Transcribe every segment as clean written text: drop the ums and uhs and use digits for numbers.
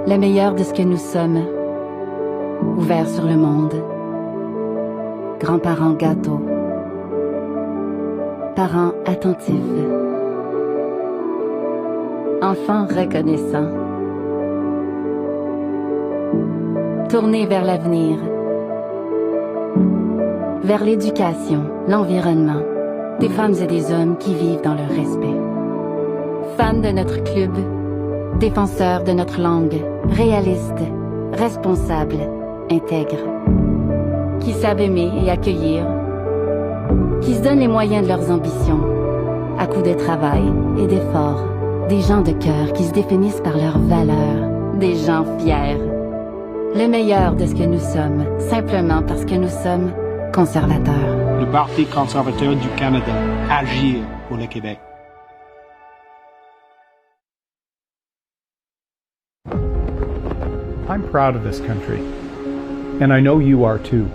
le meilleur de ce que nous sommes, ouverts sur le monde, grands-parents gâteaux, parents attentifs, enfants reconnaissants, tournés vers l'avenir, vers l'éducation, l'environnement, des femmes et des hommes qui vivent dans le respect. Fans de notre club, défenseurs de notre langue, réalistes, responsables, intègres, qui savent aimer et accueillir, qui se donnent les moyens de leurs ambitions, à coups de travail et d'efforts, des gens de cœur qui se définissent par leurs valeurs, des gens fiers. Le meilleur de ce que nous sommes, simplement parce que nous sommes conservateurs. Le Parti conservateur du Canada, agir pour le Québec. I'm proud of this country, and I know you are too.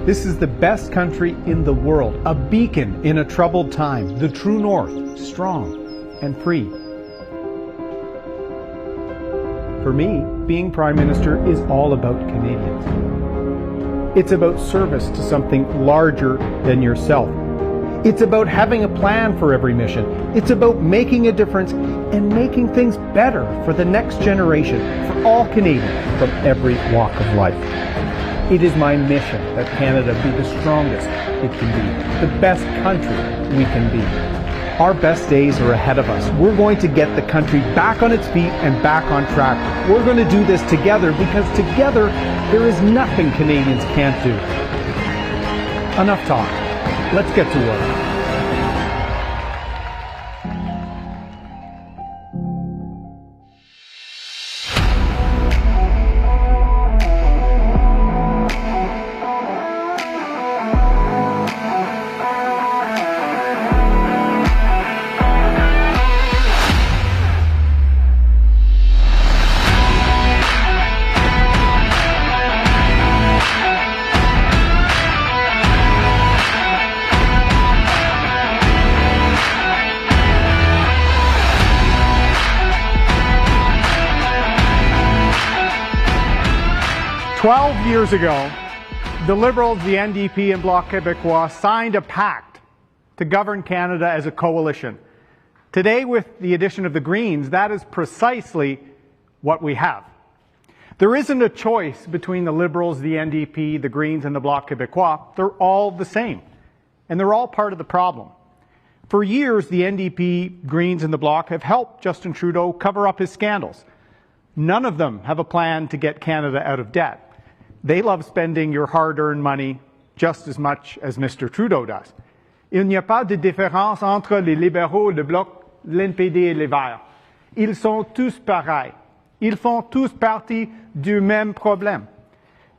This is the best country in the world, a beacon in a troubled time, the true north, strong and free. For me, being Prime Minister is all about Canadians. It's about service to something larger than yourself. It's about having a plan for every mission. It's about making a difference and making things better for the next generation, for all Canadians from every walk of life. It is my mission that Canada be the strongest it can be, the best country we can be. Our best days are ahead of us. We're going to get the country back on its feet and back on track. We're going to do this together because together there is nothing Canadians can't do. Enough talk. Let's get to work. Years ago, the Liberals, the NDP, and Bloc Québécois signed a pact to govern Canada as a coalition. Today, with the addition of the Greens, that is precisely what we have. There isn't a choice between the Liberals, the NDP, the Greens, and the Bloc Québécois. They're all the same, and they're all part of the problem. For years, the NDP, Greens, and the Bloc have helped Justin Trudeau cover up his scandals. None of them have a plan to get Canada out of debt. They love spending your hard-earned money just as much as Mr. Trudeau does. Il n'y a pas de différence entre les libéraux, le Bloc, l'NPD et les Verts. Ils sont tous pareils. Ils font tous partie du même problème.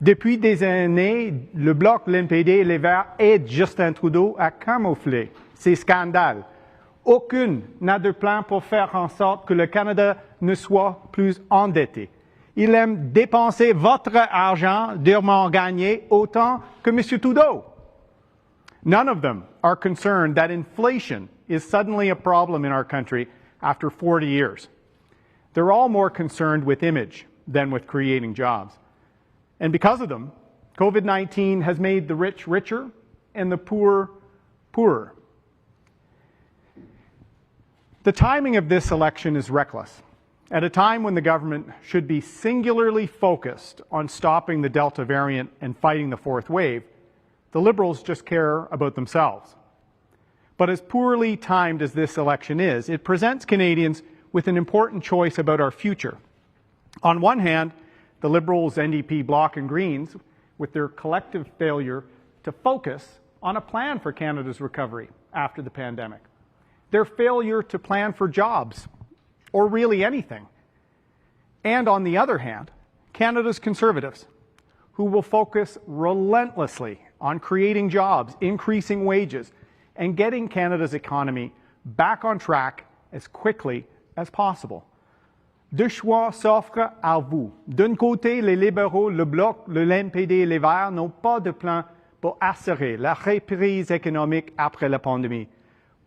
Depuis des années, le Bloc, l'NPD et les Verts aident Justin Trudeau à camoufler ces scandales. Aucune n'a de plan pour faire en sorte que le Canada ne soit plus endetté. Il aime dépenser votre argent durement gagné autant que M. Trudeau. None of them are concerned that inflation is suddenly a problem in our country after 40 years. They're all more concerned with image than with creating jobs. And because of them, COVID-19 has made the rich richer and the poor poorer. The timing of this election is reckless. At a time when the government should be singularly focused on stopping the Delta variant and fighting the fourth wave, the Liberals just care about themselves. But as poorly timed as this election is, it presents Canadians with an important choice about our future. On one hand, the Liberals, NDP, Bloc and Greens, with their collective failure to focus on a plan for Canada's recovery after the pandemic. Their failure to plan for jobs, or really anything. And on the other hand, Canada's Conservatives, who will focus relentlessly on creating jobs, increasing wages, and getting Canada's economy back on track as quickly as possible. Deux choix s'offrent à vous. D'un côté, les libéraux, le Bloc, le NPD et les Verts n'ont pas de plan pour assurer la reprise économique après la pandémie.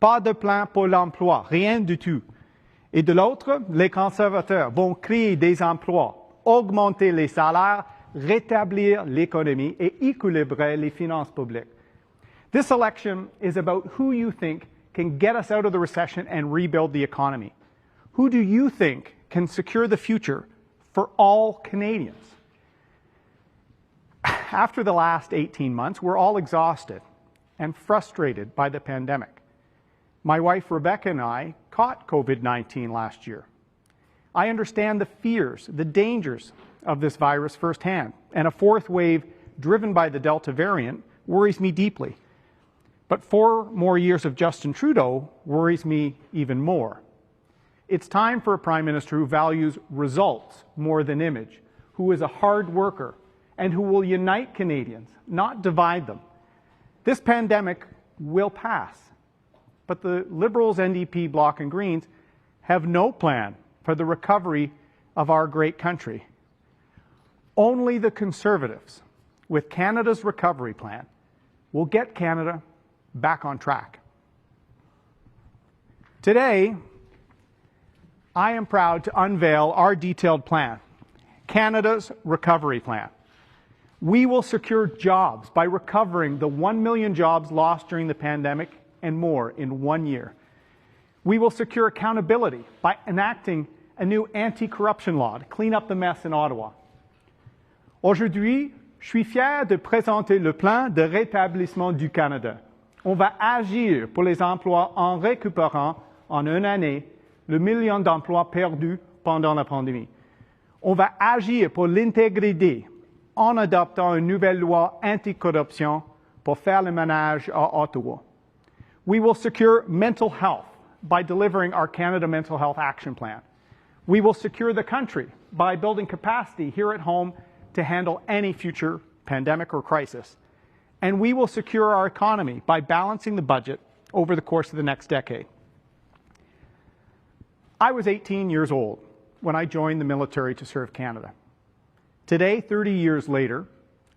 Pas de plan pour l'emploi, rien du tout. Et de l'autre, les conservateurs vont créer des emplois, augmenter les salaires, rétablir l'économie et équilibrer les finances publiques. This election is about who you think can get us out of the recession and rebuild the economy. Who do you think can secure the future for all Canadians? After the last 18 months, we're all exhausted and frustrated by the pandemic. My wife Rebecca and I caught COVID-19 last year. I understand the fears, the dangers of this virus firsthand, and a fourth wave driven by the Delta variant worries me deeply. But 4 more years of Justin Trudeau worries me even more. It's time for a Prime Minister who values results more than image, who is a hard worker, and who will unite Canadians, not divide them. This pandemic will pass, but the Liberals, NDP, Bloc and Greens have no plan for the recovery of our great country. Only the Conservatives, with Canada's recovery plan, will get Canada back on track. Today, I am proud to unveil our detailed plan, Canada's recovery plan. We will secure jobs by recovering the 1 million jobs lost during the pandemic and more in 1 year. We will secure accountability by enacting a new anti-corruption law to clean up the mess in Ottawa. Aujourd'hui, je suis fier de présenter le plan de rétablissement du Canada. On va agir pour les emplois en récupérant en une année le million d'emplois perdus pendant la pandémie. On va agir pour l'intégrité en adoptant une nouvelle loi anti-corruption pour faire le ménage à Ottawa. We will secure mental health by delivering our Canada Mental Health Action Plan. We will secure the country by building capacity here at home to handle any future pandemic or crisis. And we will secure our economy by balancing the budget over the course of the next decade. I was 18 years old when I joined the military to serve Canada. Today, 30 years later,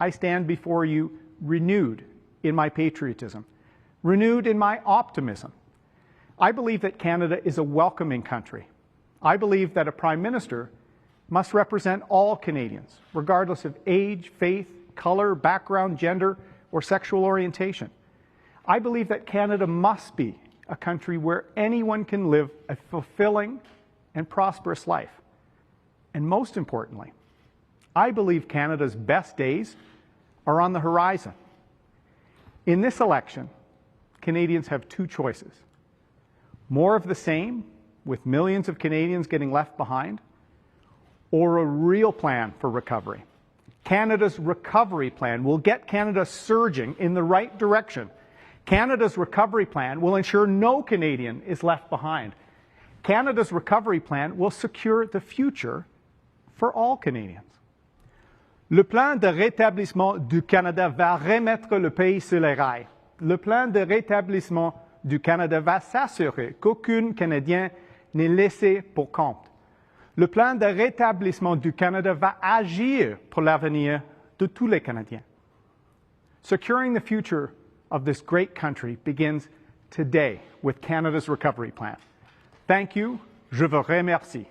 I stand before you renewed in my patriotism, renewed in my optimism. I believe that Canada is a welcoming country. I believe that a Prime Minister must represent all Canadians, regardless of age, faith, color, background, gender, or sexual orientation. I believe that Canada must be a country where anyone can live a fulfilling and prosperous life. And most importantly, I believe Canada's best days are on the horizon. In this election, Canadians have 2 choices. More of the same, with millions of Canadians getting left behind, or a real plan for recovery. Canada's recovery plan will get Canada surging in the right direction. Canada's recovery plan will ensure no Canadian is left behind. Canada's recovery plan will secure the future for all Canadians. Le plan de rétablissement du Canada va remettre le pays sur les rails. Le plan de rétablissement du Canada va s'assurer qu'aucun Canadien n'est laissé pour compte. Le plan de rétablissement du Canada va agir pour l'avenir de tous les Canadiens. Securing the future of this great country begins today with Canada's recovery plan. Thank you. Je vous remercie.